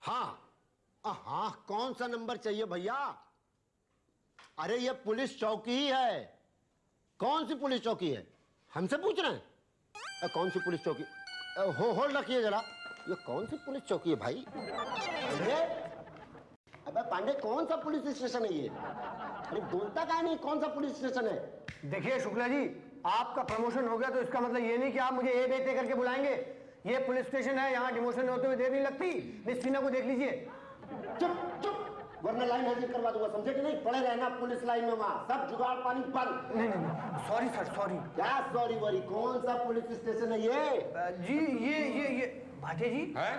हाँ हाँ, कौन सा नंबर चाहिए भैया? अरे ये पुलिस चौकी ही है। कौन सी पुलिस चौकी है, हमसे पूछ रहे हैं? कौन सी पुलिस चौकी? होल्ड रखिए जरा, ये कौन सी पुलिस चौकी है भाई? अरे अबे पांडे, कौन सा पुलिस स्टेशन है ये? अरे बोलता क्या नहीं, कौन सा पुलिस स्टेशन है? देखिए शुक्ला जी, आपका प्रमोशन हो गया तो इसका मतलब ये नहीं कि आप मुझे ए बेटे करके बुलाएंगे। ये पुलिस स्टेशन है, यहाँ डिमोशन होते हुए देर नहीं लगती। मिस टीना को देख लीजिए। चुप चुप, वरना लाइन हाजिर करवा दूंगा, समझे कि नहीं? पड़े रहना पुलिस लाइन में, वहां सब जुगाड़ पानी बंद। नहीं, सॉरी सर, सॉरी। क्या सॉरी वॉरी? कौन सा पुलिस स्टेशन है ये? जी ये भाटे जी है?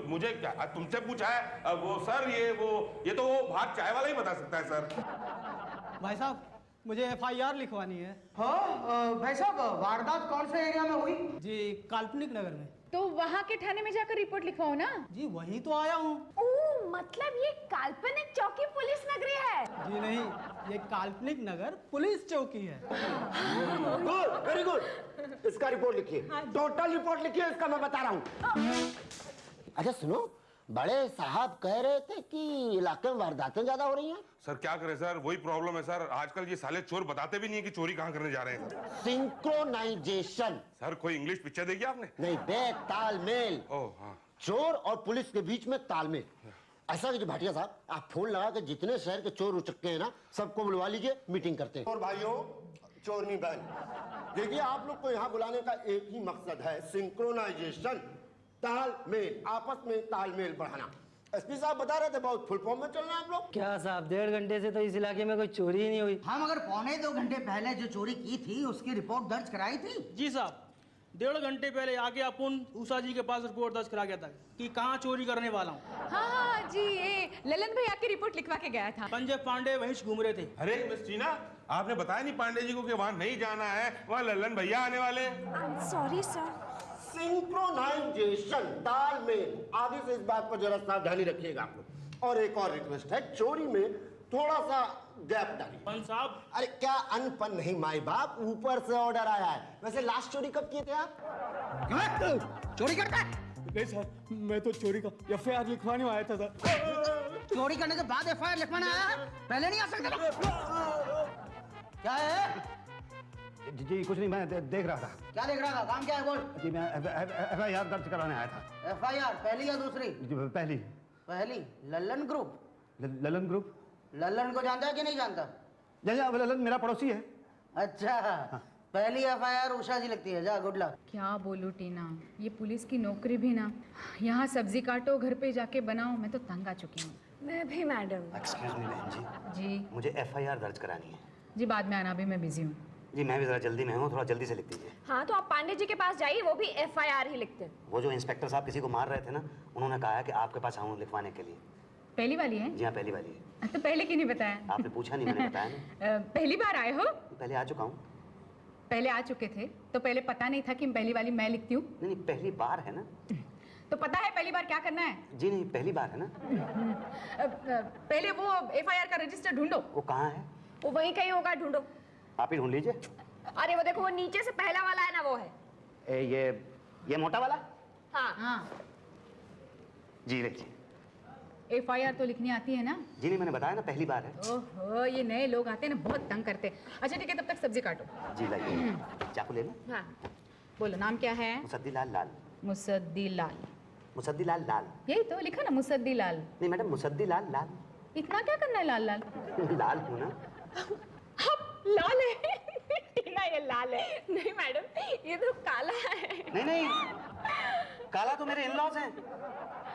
मुझे क्या तुमसे पूछा है? वो सर ये तो वो भाट चाय वाला ही बता सकता है सर। भाई साहब, मुझे FIR लिखवानी है। हाँ भाई साहब, वारदात कौन से एरिया में हुई? जी, काल्पनिक नगर में। तो वहाँ के थाने में जाकर रिपोर्ट लिखवाओ ना। जी वहीं तो आया हूँ। ओह, मतलब ये काल्पनिक चौकी पुलिस नगरी है? जी नहीं, ये काल्पनिक नगर पुलिस चौकी है। Good, very good. इसका रिपोर्ट लिखिए, टोटल रिपोर्ट लिखिए इसका, मैं बता रहा हूँ। अच्छा सुनो, बड़े साहब कह रहे थे कि इलाके में वारदातें ज्यादा हो रही हैं। सर क्या करें सर, वही प्रॉब्लम है सर। आजकल ये साले चोर बताते भी नहीं है कि चोरी कहाँ करने जा रहे हैं सर। सिंक्रोनाइजेशन। सर कोई इंग्लिश पिक्चर देखी आपने? नहीं बे, तालमेल। ओह हाँ। चोर और पुलिस के बीच में तालमेल। ऐसा कीजिए भाटिया साहब, आप फोन लगा के जितने शहर के चोर उचक्के हैं ना, सबको बुलवा लीजिए, मीटिंग करते हैं। और भाइयों, चोरनी बहन, देखिए आप लोग को यहाँ बुलाने का एक ही मकसद है, सिंक्रोनाइजेशन, तालमेल, आपस में तालमेल बढ़ाना। एसपी साहब बता रहे थे बहुत फुल फॉर्म में चल रहे हैं आप लोग। क्या साहब, 1.5 घंटे से तो इस इलाके में कोई चोरी ही नहीं हुई। हाँ, मगर 1.25 घंटे पहले जो चोरी की थी उसकी रिपोर्ट दर्ज कराई थी। जी साहब, 1.5 घंटे पहले आके अपन उषा जी के पास रिपोर्ट दर्ज करा गया था कि कहाँ चोरी करने वाला हूँ। हाँ जी, ये ललन भैया की रिपोर्ट लिखवा के गया था। पंजे पांडे वहीं से घूम रहे थे। अरे मिस टीना, आपने बताया नहीं पांडे जी को कि वहाँ नहीं जाना है, वहाँ लल्लन भैया आने वाले हैं। Sorry sir. सिंक्रोनाइजेशन, तालमेल, आगे से इस बात पर जरा सावधानी रखिएगा आप लोग। और एक और रिक्वेस्ट है, चोरी में थोड़ा सा गैप डालिए। पंच साहब, अरे क्या अनपन नहीं माई बाप, ऊपर से ऑर्डर आया है। वैसे लास्ट चोरी कब किए थे आप? चोरी करता है? नहीं सर, मैं तो चोरी का FIR लिखवाने आया था सर। चोरी करने के बाद FIR लिखवाना आया, पहले नहीं आ सकता? क्या है? जी कुछ नहीं, मैं देख रहा था। क्या देख रहा था? काम क्या है बोल? जी मैं FIR दर्ज कराने आया था। FIR पहली या दूसरी? जी पहली। पहली। लल्लन ग्रुप? ललन ग्रुप? लल्लन को जानता है कि नहीं जानता? ललन मेरा पड़ोसी है। अच्छा, पहली FIR उषा जी लगती है। जा, गुड लक। क्या बोलूं टीना, ये पुलिस की नौकरी भी ना, यहाँ सब्जी काटो, घर पे जाके बनाओ, मैं तो तंग आ चुकी हूँ। मैं भी मैडम। एक्सक्यूज मी बहन जी, जी मुझे FIR दर्ज करानी है। जी, बाद में आना, भी मैं बिजी हूँ। जी मैं भी जरा जल्दी में हूँ, थोड़ा जल्दी से लिख दीजिए। हाँ, तो आप पांडे जी के पास जाइए, वो भी FIR ही लिखते हैं। वो जो इंस्पेक्टर साहब किसी को मार रहे थे ना, उन्होंने कहा है कि आपके पास आऊँ लिखवाने के लिए। पहली वाली है? जी हाँ, पहली वाली है। तो पहले क्यों नहीं बताया? आपने पूछा नहीं, मैंने बताया ना। पहली बार आए हो? पहले आ चुका हूँ। पहले आ चुके थे तो पहले पता नहीं था कि पहली वाली मैं लिखती हूँ? नहीं, पहली बार है ना। तो पता है पहली बार क्या करना है? जी नहीं, पहली बार है ना। पहले वो FIR का रजिस्टर ढूंढो। वो कहाँ है? वो वहीं कहीं होगा, ढूंढो। आप ही ढूंढ लीजिए। अरे वो देखो, वो नीचे से पहला वाला है ना, वो है। ये मोटा वाला? हाँ हाँ, जी लीजिए। FIR तो लिखनी आती है ना? जी नहीं, मैंने बताया ना पहली बार है। ओहो, ये नए लोग आते हैं ना, बहुत तंग करते हैं। अच्छा ठीक है, तब तक सब्जी काटो। जी लाइए, चाकू ले लो। हाँ बोलो, नाम क्या है? मुसद्दी लाल लाल। मुसद्दी लाल? मुसद्दी लाल लाल। यही तो लिखा ना, मुसद्दी लाल। नहीं मैडम, मुसद्दी लाल लाल। इतना क्या करना है लाल लाल? लाल हूँ ना। लाल है टीना, ये लाल है। नहीं मैडम, ये तो काला है। नहीं, काला तो मेरे इन-लॉज हैं।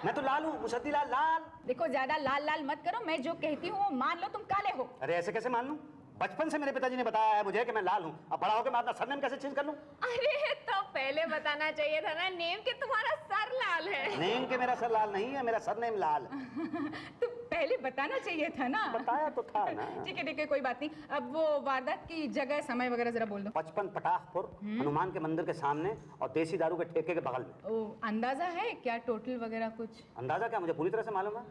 मैं तो लाल हूँ, मुसद्दी लाल लाल। देखो, ज्यादा लाल लाल मत करो, मैं जो कहती हूँ वो मान लो, तुम काले हो। अरे ऐसे कैसे मान लूं? बचपन से मेरे पिताजी ने बताया है मुझे कि मैं लाल हूँ। अब बड़ा होकर मैं अपना सरनेम कैसे चेंज कर लूं? अरे तो पहले बताना चाहिए था ना, नेम के तुम्हारा सर लाल है। नेम के मेरा सर लाल नहीं है, मेरा सरनेम लाल। तो पहले बताना चाहिए था ना। बताया तो था ना। ठीक है, कोई बात नहीं। अब वो वारदात की जगह, समय वगैरह जरा बोल दो। 55 पटाखपुर, हनुमान के मंदिर के सामने और देसी दारू के ठेके के बगल में। ओ, अंदाजा है क्या टोटल वगैरह कुछ? अंदाजा क्या, मुझे पूरी तरह से मालूम है।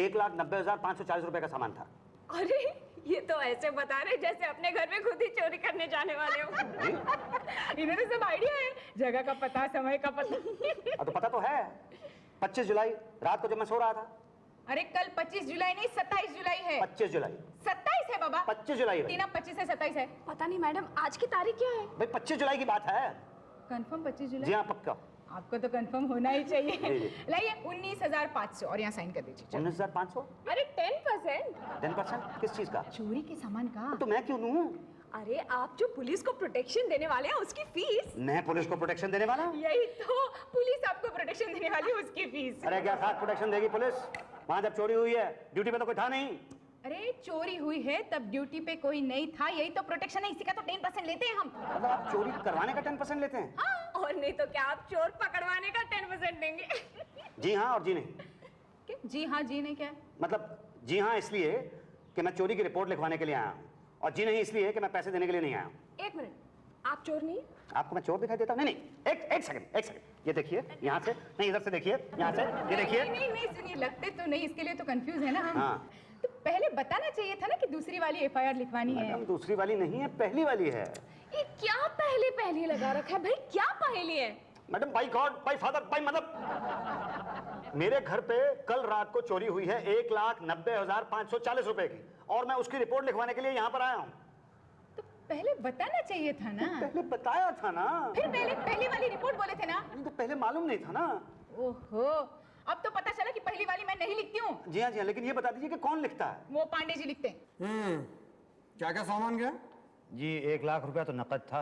1,90,540 रुपए का सामान था। अरे ये तो ऐसे बता रहे जैसे अपने घर में खुद ही चोरी करने जाने वाले हो। इन्होंने सब आइडिया है, जगह का पता, समय का पता। तो पता तो है, 25 जुलाई रात को जब मैं सो रहा था। अरे कल 25 जुलाई नहीं 27 जुलाई है। 25 जुलाई 27 है बाबा। 25 जुलाई है। टीना 25 से 27 है। पता नहीं मैडम आज की तारीख क्या है? भाई 25 जुलाई की बात है। कंफर्म 25 जी जुलाई? हाँ पक्का। आपको तो कंफर्म होना ही जी, चाहिए। जी। लाइए 19,500 और यहाँ साइन कर दीजिए। चलो। 19,500। अरे 10%। 10% किस चीज का? चोरी के सामान का। तो मैं क्यों दूं? अरे आप जो पुलिस को प्रोटेक्शन देने वाले हैं उसकी फीस। मैं पुलिस को प्रोटेक्शन देने वाला हूं? यही तो, पुलिस आपको प्रोटेक्शन देने वाली है उसकी फीस। अरे क्या खास प्रोटेक्शन देगी पुलिस? वहां जब चोरी हुई है ड्यूटी पे तो कोई था नहीं। अरे चोरी हुई है तब ड्यूटी पे कोई नहीं था, यही तो प्रोटेक्शन है, इसी का तो 10% लेते हैं हम। मतलब आप चोरी करवाने का 10% लेते हैं? हाँ, और नहीं तो क्या आप चोर पकड़वाने का 10% देंगे? जी हाँ और जी नहीं। क्या? जी हाँ जी नहीं क्या है? मतलब जी हाँ इसलिए कि मैं चोरी की रिपोर्ट लिखवाने के लिए आया हूँ, और जी नहीं इसलिए कि मैं पैसे देने के लिए नहीं आया हूँ। एक मिनट, आप चोर नहीं? आपको मैं चोर दिखाई देता हूँ? नहीं नहीं, एक सेकंड, ये देखिए यहाँ से, नहीं इधर से देखिए, यहाँ से ये देखिए। नहीं नहीं सुनिए, लगते तो नहीं, इसके लिए तो कंफ्यूज है ना हम। हाँ। तो पहले बताना चाहिए था ना कि दूसरी वाली एफआईआर लिखवानी है। मैडम दूसरी वाली नहीं है, पहली वाली है। ये क्या पहले पहले लगा रखा है भाई, क्या पहेली है? Madam by God, by father, by mother, मेरे घर पे कल रात को चोरी हुई है 1,90,540 रुपए की, और मैं उसकी रिपोर्ट लिखवाने के लिए यहाँ पर आया हूँ। तो पहले बताना चाहिए था ना। पहले बताया था ना। फिर पहले पहली वाली रिपोर्ट बोले थे ना। तो पहले मालूम नहीं था ना। ओहो, अब तो पता चला कि पहली वाली मैं नहीं लिखती हूँ। जी हाँ, लेकिन ये बता दीजिए कि कौन लिखता है? वो पांडे जी लिखते हैं। क्या क्या सामान गया? जी 1 लाख रुपया तो नकद था,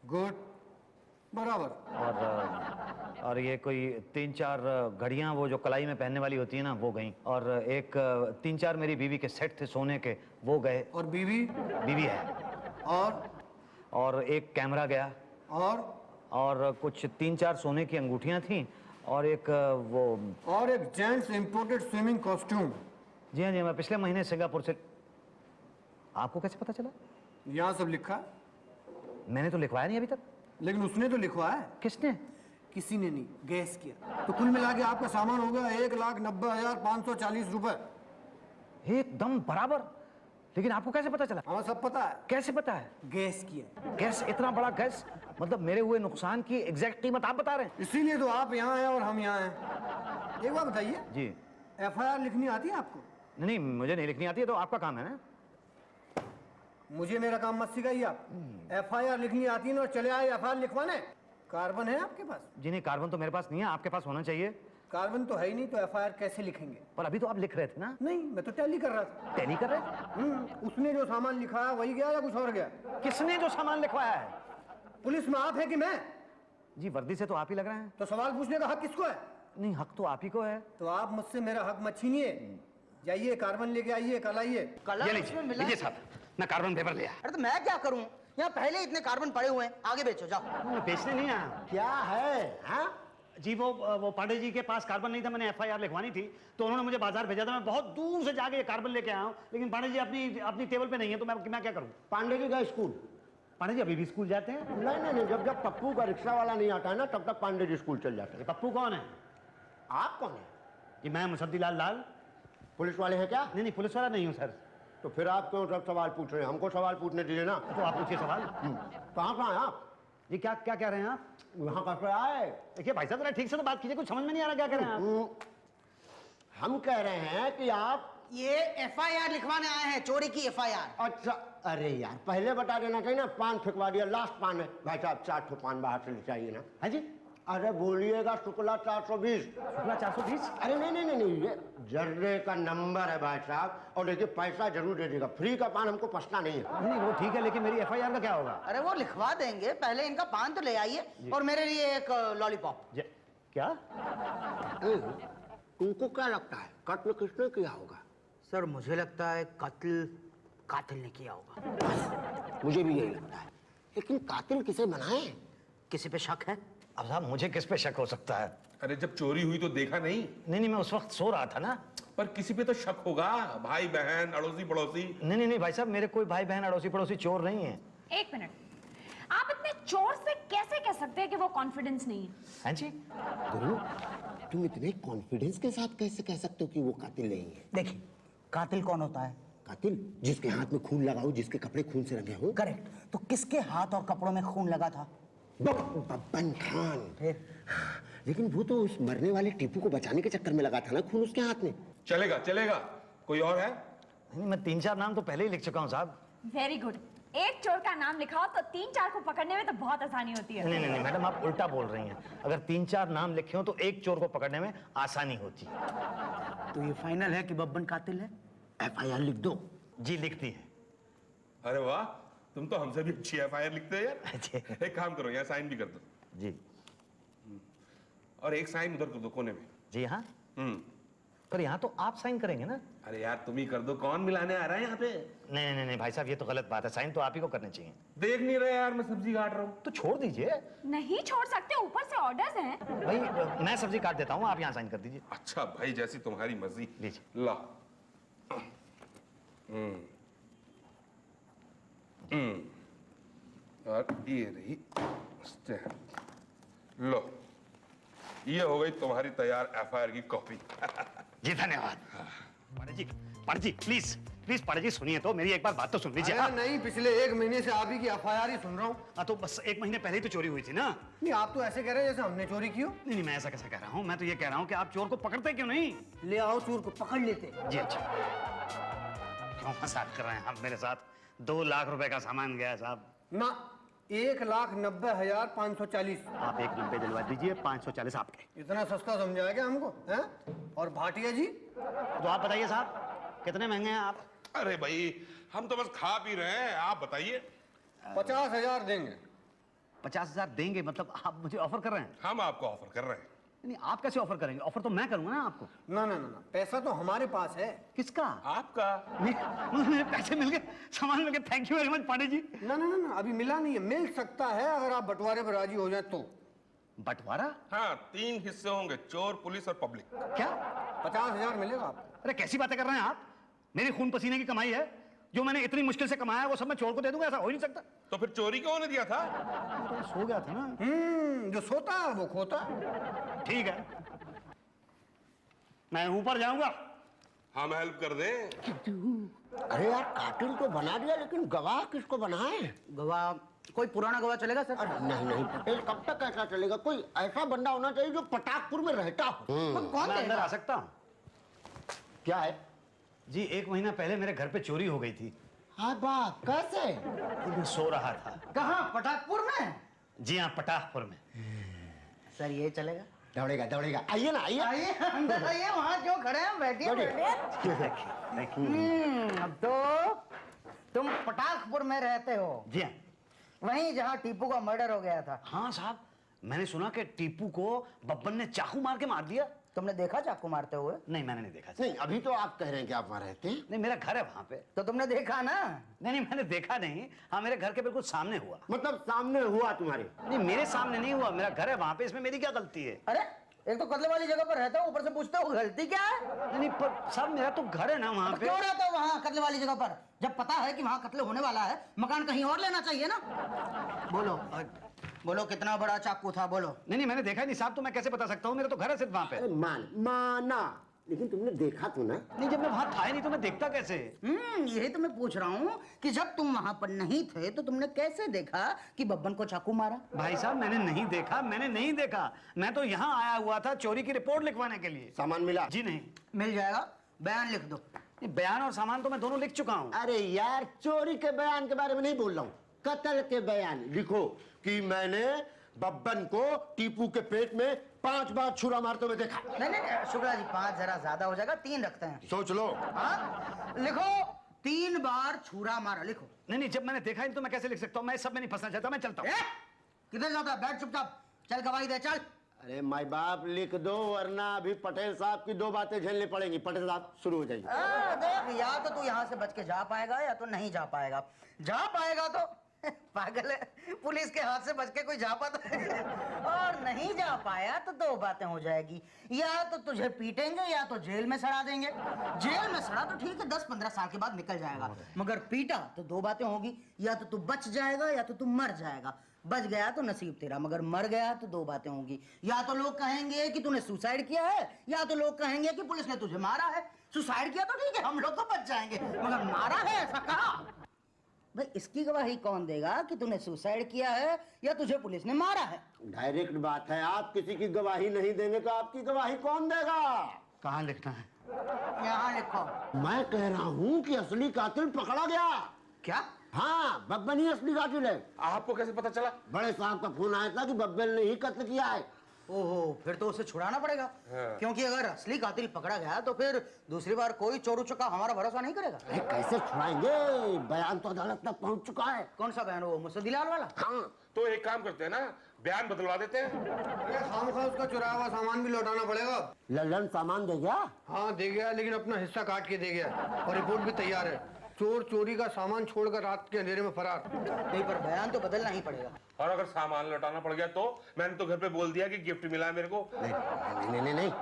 गुड, बराबर। और ये कोई 3-4 घड़ियां वो जो कलाई में पहनने वाली होती है ना वो गई, और एक 3-4 मेरी बीवी के सेट थे सोने के वो गए। और बीवी? बीवी है। और एक कैमरा गया, और कुछ 3-4 सोने की अंगूठियां थीं, और एक वो और एक जेंट्स इंपोर्टेड स्विमिंग कॉस्ट्यूम। जी हाँ जी, मैं पिछले महीने सिंगापुर से। आपको कैसे पता चला? यहाँ सब लिखा है। मैंने तो लिखवाया नहीं अभी तक। लेकिन उसने तो लिखवाया है। किसने? किसी ने नहीं, गैस किया। तो कुल मिला के आपका सामान होगा 1,90,540 रुपए। एकदम बराबर। लेकिन आपको कैसे पता चला? हमें सब पता है। कैसे पता है? गैस किया। गैस? इतना बड़ा गैस? मतलब मेरे हुए नुकसान की एग्जैक्ट कीमत आप बता रहे हैं? इसीलिए तो आप यहाँ हैं और हम यहाँ हैं। एक बात बताइए, जी। एफआईआर लिखनी आती है आपको? नहीं, मुझे नहीं लिखनी आती है, तो आपका काम है ना। मुझे मेरा काम मत सिखाइए आप। एफआईआर लिखनी आती है ना, और चले आए एफआईआर लिखवाने। कार्बन है आपके पास? जी नहीं, कार्बन तो मेरे पास नहीं है, आपके पास होना चाहिए। कार्बन तो है ही नहीं, तो एफआईआर कैसे लिखेंगे? पर अभी तो आप लिख रहे थे ना। नहीं, मैं तो टैली कर रहा था। टैली कर रहे थे? उसने जो सामान लिखा है वही गया या कुछ और गया? किसने जो सामान लिखवाया है? पुलिस में आप है कि मैं? जी वर्दी से तो आप ही लग रहे हैं। तो सवाल पूछने का हक किसको है? नहीं, हक तो आप ही को है। तो आप मुझसे मेरा हक मत छीनिए। जाइए कार्बन लेके आइए, कल आइए। कलर उसमें मिला है। साहब, मैं कार्बन पेपर लिया। अरे तो मैं क्या करूं, यहाँ पहले इतने कार्बन पड़े हुए हैं, आगे बेचो जाओ। मैं बेचने नहीं आया। क्या है? हाँ? जी वो पांडे जी के पास कार्बन नहीं था, मैंने एफआईआर लिखवानी थी, तो उन्होंने मुझे बाजार भेजा था। मैं बहुत दूर से जाके ये कार्बन लेके आया हूँ, लेकिन पांडे जी अपनी टेबल पे नहीं है, तो मैं क्या करूँ? पांडे जी का स्कूल? पांडे जी अभी भी स्कूल जाते हैं? नहीं, जब पप्पू का रिक्शा वाला नहीं आता है ना, तब तक पांडे जी स्कूल चल जाते हैं। पप्पू कौन है? आप कौन है? जी मैं मुसद्दीलाल लाल। पुलिस वाले हैं क्या? नहीं, पुलिस वाला नहीं हूँ सर। तो फिर आप क्यों सब सवाल पूछ रहे हैं? हमको सवाल पूछने दीजिए ना। तो आप पूछिए सवाल। कहाँ कहाँ हैं आप? जी क्या कह रहे हैं आप? यहाँ कैसे आए? देखिए भाई साहब, जरा ठीक से तो बात कीजिए, कुछ समझ में नहीं आ रहा क्या कह रहे हैं आप। हम कह रहे हैं कि आप ये एफआईआर लिखवाने आए हैं, चोरी की एफआईआर। अच्छा, अरे यार पहले बता देना कहीं ना, पान फेंकवा दिया, लास्ट पान है। भाई साहब 4 ठो पान बाहर से ले चाहिए ना। हाँ जी। अरे बोलिएगा शुक्ला 420। शुक्ला 420? अरे नहीं, ये जर्रे का नंबर है भाई साहब, और देखिए पैसा जरूर दे देगा, फ्री का पान हमको पसना नहीं है। नहीं वो ठीक है, लेकिन मेरी एफआईआर का क्या होगा? अरे वो लिखवा देंगे, पहले इनका पान तो ले आइए, और मेरे लिए एक लॉलीपॉप। क्या? तुमको क्या लगता है कत्ल किसने किया होगा? सर मुझे लगता है कातिल ने किया होगा। मुझे भी यही लगता है, लेकिन कातिल किसे बनाए? किसी पे शक है? अब साहब मुझे किस पे शक हो सकता है? अरे जब चोरी हुई तो देखा नहीं? नहीं, मैं उस वक्त सो रहा था ना। पर किसी पे तो शक होगा, भाई बहन अड़ोसी पड़ोसी। नहीं भाई साहब, मेरे कोई भाई बहन अड़ोसी पड़ोसी चोर नहीं है। एक मिनट, आप इतने चोर से कैसे कह सकते हैं कि वो कॉन्फिडेंस नहीं है? हाँ जी। गुरु, तुम इतने कॉन्फिडेंस के साथ कैसे कह सकते हो कि वो कातिल नहीं है? देखिए, कातिल कौन होता है? कातिल जिसके हाथ में खून लगा हो, जिसके कपड़े खून से रंगे हो। करेक्ट। तो किसके हाथ और कपड़ों में खून लगा था? बब्बन खान। फिर लेकिन वो तो उस मरने वाले टीपू को बचाने के चक्कर में लगा था ना, खून उसके हाथ में। चलेगा चलेगा। कोई और है? नहीं, मैं 3-4 नाम तो पहले ही लिख चुका हूँ साहब। Very good. एक चोर का नाम लिखाओ तो 3-4 को पकड़ने में तो बहुत आसानी होती है। नहीं नहीं मैडम, आप उल्टा बोल रही हैं। अगर 3-4 नाम लिखे हो तो एक चोर को पकड़ने में आसानी होती। तो ये फाइनल है कि बब्बन कातिल है? FIR लिख दो। जी लिखती है। अरे वाह, तुम तो हमसे भी अच्छी FIR लिखते हो यार। एक काम करो, यहाँ साइन भी कर दो। जी। और एक साइन उधर कर दो कोने में। जी हाँ। पर यहाँ तो आप साइन करेंगे ना? अरे यार तुम ही कर दो, कौन मिलाने आ रहा है यहाँ पे? नहीं नहीं नहीं भाई साहब, ये तो गलत बात है। साइन तो आप ही को करने चाहिए। देख नहीं रहे यार, मैं सब्जी काट रहा हूँ। तो छोड़ दीजिए। नहीं छोड़ सकते, ऊपर से ऑर्डर्स हैं। भाई मैं सब्जी काट देता हूँ, आप यहाँ साइन कर दीजिए। अच्छा भाई, जैसी तुम्हारी मर्जी। लीजिए। ला। और ये रही स्टैम्प। लो, ये हो गई तुम्हारी तैयार FIR की कॉपी। जी धन्यवाद। पांडे जी प्लीज प्लीज पांडे जी सुनिए तो, मेरी एक बार बात तो सुन लीजिए। अरे नहीं, पिछले 1 महीने से आप ही की FIR ही सुन रहा हूँ। हाँ तो बस 1 महीने पहले ही तो चोरी हुई थी ना। नहीं, आप तो ऐसे कह रहे हैं जैसे हमने चोरी की हो। नहीं नहीं, मैं ऐसा कैसे कह रहा हूँ। मैं तो ये कह रहा हूँ कि आप चोर को पकड़ते क्यों नहीं? ले आओ, चोर को पकड़ लेते। जी अच्छा। क्यों मजाक कर रहे हैं आप मेरे साथ? 2 लाख रुपए का सामान गया साहब। ना, 1,90,540। आप 1 दिलवा दीजिए, 540 आपके। इतना सस्ता समझा क्या हमको, हैं? और भाटिया जी? तो आप बताइए साहब, कितने महंगे हैं आप? अरे भाई, हम तो बस खा पी रहे हैं, आप बताइए। 50,000 देंगे। 50,000 देंगे मतलब आप मुझे ऑफर कर रहे हैं? हम आपको ऑफर कर रहे हैं। नहीं, आप कैसे ऑफर करेंगे? ऑफर तो मैं करूंगा ना आपको। ना ना ना ना, पैसा तो हमारे पास है। किसका? आपका। मेरे पैसे मिल गए, सामान मिल गया। Thank you very much Pandey ji. ना ना ना ना, अभी मिला नहीं है, मिल सकता है अगर आप बंटवारे पर राजी हो जाए तो। बंटवारा? हाँ, 3 हिस्से होंगे, चोर, पुलिस और पब्लिक। क्या? 50,000 मिलेगा आपको। अरे कैसी बातें कर रहे हैं आप? मेरी खून पसीने की कमाई है, जो मैंने इतनी मुश्किल से कमाया है वो सब मैं चोर को दे दूंगा? ऐसा हो ही नहीं सकता। तो फिर चोरी क्यों ने दिया था? तो सो गया था ना। जो सोता है वो खोता। ठीक है, मैं ऊपर जाऊंगा। हम हेल्प कर दें। अरे यार, कातिल तो बना दिया, लेकिन गवाह किसको बनाए? गवाह कोई पुराना गवाह चलेगा सर? अरे नहीं नहीं पटेल, कब तक ऐसा चलेगा? कोई ऐसा बंदा होना चाहिए जो पटाकपुर में रहता हो। तो कौन मैं अंदर देगा? आ सकता हूँ? क्या है? जी 1 महीना पहले मेरे घर पे चोरी हो गई थी। हाँ बाप, कैसे? मैं सो रहा था। कहाँ, पटाकपुर में? जी हाँ, पटाखपुर में। सर ये चलेगा? दौड़ेगा दौड़ेगा, आइए ना, आइए। आइए अंदर आइए, वहाँ क्यों खड़े हैं? बैठिए बैठिए। तो तुम पटाखपुर में रहते हो? जी हाँ। वहीं जहाँ टीपू का मर्डर हो गया था? हाँ साहब, मैंने सुना कि टीपू को बब्बन ने चाकू मार के मार दिया। तुमने देखा चाकू मारते हुए? नहीं, मैंने नहीं देखा। नहीं, अभी तो आप कह रहे हैं कि आप वहाँ रहते हैं। नहीं, मेरा घर है वहाँ पे। तो तुमने देखा ना? नहीं नहीं, मैंने देखा नहीं। हाँ, मेरे घर के बिल्कुल सामने हुआ। मतलब सामने हुआ तुम्हारे? नहीं, मेरे सामने नहीं हुआ, मेरा घर है वहाँ पे। इसमें मेरी क्या गलती है? अरे एक तो कत्ले वाली जगह पर रहता हो, ऊपर से पूछते हो गलती क्या है? नहीं नहीं, पर साहब मेरा तो घर है ना वहाँ पे। क्यों रहते हो वहाँ कत्ले वाली जगह पर, जब पता है कि वहाँ कत्ले होने वाला है? मकान कहीं और लेना चाहिए ना। बोलो बोलो, कितना बड़ा चाकू था, बोलो। नहीं नहीं, मैंने देखा नहीं साहब, तो मैं कैसे बता सकता हूँ? मेरा तो घर है सिर्फ वहाँ पे। अरे माना, लेकिन तुमने देखा तो ना? नहीं, जब मैं वहाँ था ही नहीं तो मैं देखता कैसे? यही तो मैं पूछ रहा हूँ कि जब तुम वहाँ पर नहीं थे तो तुमने कैसे देखा कि बब्बन को चाकू मारा? भाई साहब मैंने नहीं देखा, मैंने नहीं देखा। मैं तो यहाँ आया हुआ था चोरी की रिपोर्ट लिखवाने के लिए। सामान मिला? जी नहीं। मिल जाएगा, बयान लिख दो। बयान और सामान तो मैं दोनों लिख चुका हूँ। अरे यार, चोरी के बयान के बारे में नहीं बोल रहा हूँ, कत्ल के बयान लिखो कि मैंने बब्बन को टीपू के पेट में 5 बार छुरा मारते हुए देखा। नहीं नहीं शुक्ला जी, 5 जरा ज्यादा हो जाएगा, 3 रखते हैं। सोच लो। हाँ लिखो, 3 बार छुरा मारा, लिखो। नहीं, जब मैंने देखा ही तो मैं कैसे लिख सकता हूँ? मैं सब में नहीं फंसना चाहता, मैं चलता हूँ। किधर जाता है? बैठ चुपचाप, चल गवाही दे, चल। अरे माई बाप, लिख दो, वरना अभी पटेल साहब की 2 बातें झेलनी पड़ेंगी। पटेल साहब शुरू हो जाएंगे। देख, या तो तू यहाँ से बच के जा पाएगा या तो नहीं जा पाएगा। जा पाएगा तो पागल है, पुलिस के हाथ से बच के कोई जा पाता है? और नहीं जा पाया तो 2 बातें हो जाएगी, या तो तुझे पीटेंगे या तो जेल में सड़ा देंगे। जेल में सड़ा तो ठीक है, 10-15 साल के बाद निकल जाएगा, मगर पीटा तो 2 बातें होगी, या तो तू बच जाएगा या तो तू मर जाएगा। बच गया तो नसीब तेरा, मगर मर गया तो 2 बातें होंगी, या तो लोग कहेंगे कि तूने सुसाइड किया है, या तो लोग कहेंगे कि पुलिस ने तुझे मारा है। सुसाइड किया तो ठीक है, हम लोग तो बच जाएंगे, मगर मारा है ऐसा कहा। भाई इसकी गवाही कौन देगा कि तूने सुसाइड किया है या तुझे पुलिस ने मारा है? डायरेक्ट बात है, आप किसी की गवाही नहीं देंगे तो आपकी गवाही कौन देगा? कहाँ लिखना है? यहाँ लिखो। मैं कह रहा हूँ कि असली कातिल पकड़ा गया। क्या? हाँ, बब्बन ही असली कातिल है। आपको कैसे पता चला? बड़े साहब का फोन आया था कि बब्बन ने ही कत्ल किया है। ओहो, फिर तो उसे छुड़ाना पड़ेगा। हाँ। क्योंकि अगर असली कातिल पकड़ा गया तो फिर दूसरी बार कोई चोर उचक्का हमारा भरोसा नहीं करेगा। अरे कैसे छुड़ाएंगे? बयान तो अदालत तक पहुंच चुका है। कौन सा बयान? वो मुसद्दीलाल वाला? हाँ, तो एक काम करते हैं ना, बयान बदलवा देते हैं। खामखा उसका चुराया हुआ सामान भी लौटाना पड़ेगा। लल्लन सामान दे गया। हाँ दे गया, लेकिन अपना हिस्सा काट के दे गया और रिपोर्ट भी तैयार है। चोर चोरी का सामान छोड़कर रात के अंधेरे में फरार। नहीं, पर बयान तो बदलना ही पड़ेगा। और अगर सामान लौटाना पड़ गया तो? मैंने तो घर पे बोल दिया कि गिफ्ट मिला है मेरे को। नहीं नहीं नहीं नहीं,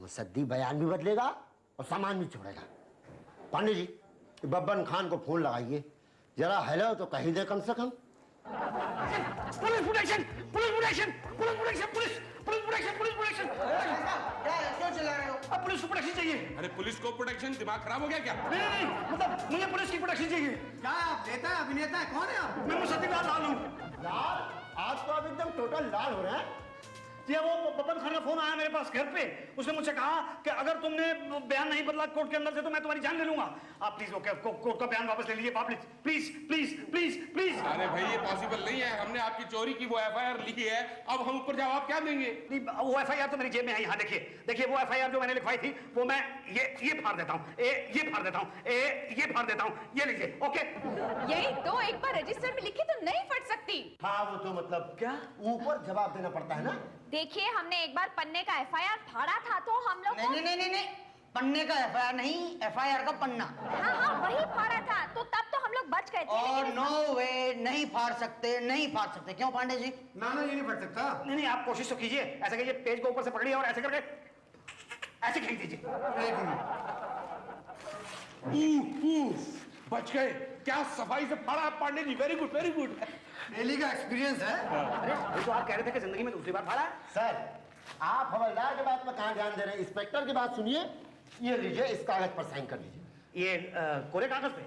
मुसद्दी बयान भी बदलेगा और सामान भी छोड़ेगा। पांडे जी, बब्बन खान को फोन लगाइए जरा, हेलो तो कही दे कम से कम। Police protection, police protection, police protection, police police protection, police protection. क्यों चिल्ला रहे हो? अब पुलिस को प्रोटेक्शन चाहिए। अरे पुलिस को प्रोटेक्शन? दिमाग खराब हो गया क्या? नहीं नहीं नहीं, मतलब मुझे पुलिस की प्रोटेक्शन चाहिए। क्या आप नेता है, अभिनेता है, कौन है आप? मैं मुसद्दीलाल लाल हूँ। लाल? आप तो अब एकदम टोटल लाल हो रहे हैं। जी वो बब्बन खान का फोन आया मेरे पास घर पे। उसने मुझसे कहा कि अगर तुमने बयान नहीं बदला कोर्ट के अंदर से तो मैं तुम्हारी जान ले लूंगा। आप प्लीज वो कोर्ट का बयान वापस ले लीजिए, please please please please please. अरे भाई ये पॉसिबल नहीं है, हमने आपकी चोरी की वो एफआईआर लिखी है, अब हम ऊपर जवाब क्या देंगे? नहीं, वो एफआईआर तो मेरी जेब में है। यहाँ देखिए देखिए, वो एफआईआर जो मैंने लिखवाई थी वो मैं ये फाड़ देता हूँ, ये फाड़ देता हूँ, ये फाड़ देता हूँ, ये लीजिए। ओके, यही तो एक बार रजिस्टर में लिखी तो नहीं फट सकती। हाँ वो तो मतलब क्या ऊपर जवाब देना पड़ता है ना। देखिए, हमने एक बार पन्ने का एफआईआर फाड़ा था तो हम लोग नहीं नहीं नहीं नहीं, पन्ने का एफआईआर नहीं, एफआईआर का पन्ना। हाँ हाँ वही फाड़ा था, तो तब तो हम लोग बच गए थे। और लेकिन नो वे, नहीं फाड़ सकते, नहीं फाड़ सकते। क्यों पांडे जी? ना ना, ये नहीं फट सकता। नहीं नहीं, आप कोशिश तो कीजिए। ऐसा कीजिए, पेज को ऊपर से पकड़िए और ऐसे करके ऐसे खींच दीजिए। एक मिनट, बच गए। क्या सफाई से फाड़ा आप Pandey ji, very good very good. Daily का एक्सपीरियंस है। अरे ये तो आप कह रहे थे कि जिंदगी में दूसरी बार फाड़ा है। सर, आप हवलदार की बात पर कहाँ ध्यान दे रहे हैं? इंस्पेक्टर की बात सुनिए। ये लीजिए, इस कागज पर साइन कर दीजिए। ये कोरे कागज पे?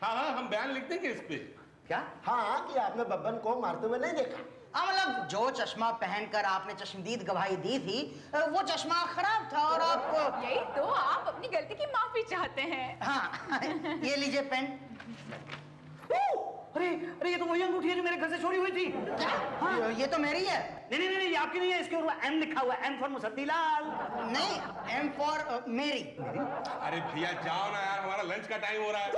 हाँ हाँ, हम बयान लिख देंगे इस पे। क्या? हाँ, कि आपने बब्बन को मारते हुए नहीं देखा। मतलब जो चश्मा पहनकर आपने चश्मदीद गवाही दी थी वो चश्मा खराब था और आप। यही तो, आप अपनी गलती की माफी चाहते हैं। हाँ ये लीजिए पेन। अरे अरे, ये तो वही अंगूठी है जो मेरे घर से चोरी हुई थी। क्या? हाँ, ये तो मेरी है। नहीं नहीं नहीं, ये आपकी नहीं है, इसके ऊपर एम लिखा हुआ है, एम फॉर मुसद्दीलाल। नहीं, एम फॉर मेरी। अरे भैया जाओ ना यार, हमारा लंच का टाइम हो रहा है।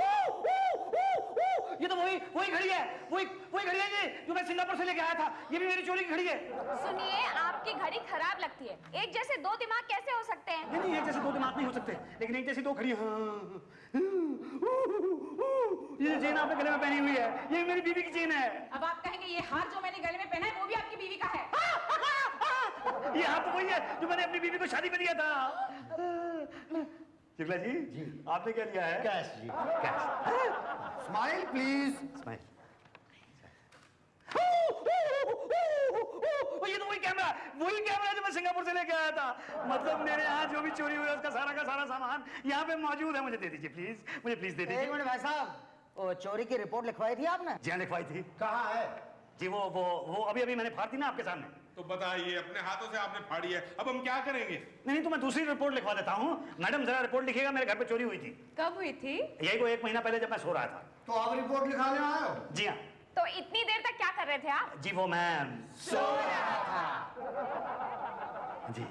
ये तो वही घड़ी है, वही घड़ी है ये जो मैं सिंगापुर से लेके आया था। ये भी मेरी चोरी की घड़ी है। सुनिए, आपकी घड़ी खराब लगती है। एक जैसे दो दिमाग कैसे हो सकते हैं? नहीं नहीं, एक जैसे दो दिमाग नहीं हो सकते, लेकिन एक जैसी दो घड़ी। ये चेन आपने गले में पहनी हुई है, ये मेरी बीवी की चेन है। अब आप कहेंगे ये हार जो मैंने गले में पहना है वो भी आपकी बीवी का है। ये हाथ तो वही है जो मैंने अपनी बीवी को शादी में दिया था। शुक्ला जी, आपने क्या लिया है? कैश जी। कैश। Smile please. स्माइल। ये तो वही कैमरा जो मैं सिंगापुर से लेके आया था। मतलब मेरे यहाँ जो भी चोरी हुई है उसका सारा का सारा सामान यहाँ पे मौजूद है। मुझे दे दीजिए प्लीज, मुझे प्लीज दे दीजिए। एक मिनट भाई साहब, वो चोरी की रिपोर्ट लिखवाई थी आपने? जी हाँ, लिखवाई थी। कहाँ है? जी वो अभी मैंने फाड़ दी ना आपके सामने। तो बताइए, अपने हाथों से आपने फाड़ी है, अब हम क्या करेंगे? नहीं तो मैं दूसरी रिपोर्ट लिखवा देता हूँ। मैडम जरा रिपोर्ट लिखिएगा, मेरे घर पे चोरी हुई थी। कब हुई थी? यही को 1 महीना पहले जब मैं सो रहा था। तो आप रिपोर्ट लिखाने आए हो? जी हाँ। तो इतनी देर तक क्या कर रहे थे आप? जी वो मैं सो रहा था। जी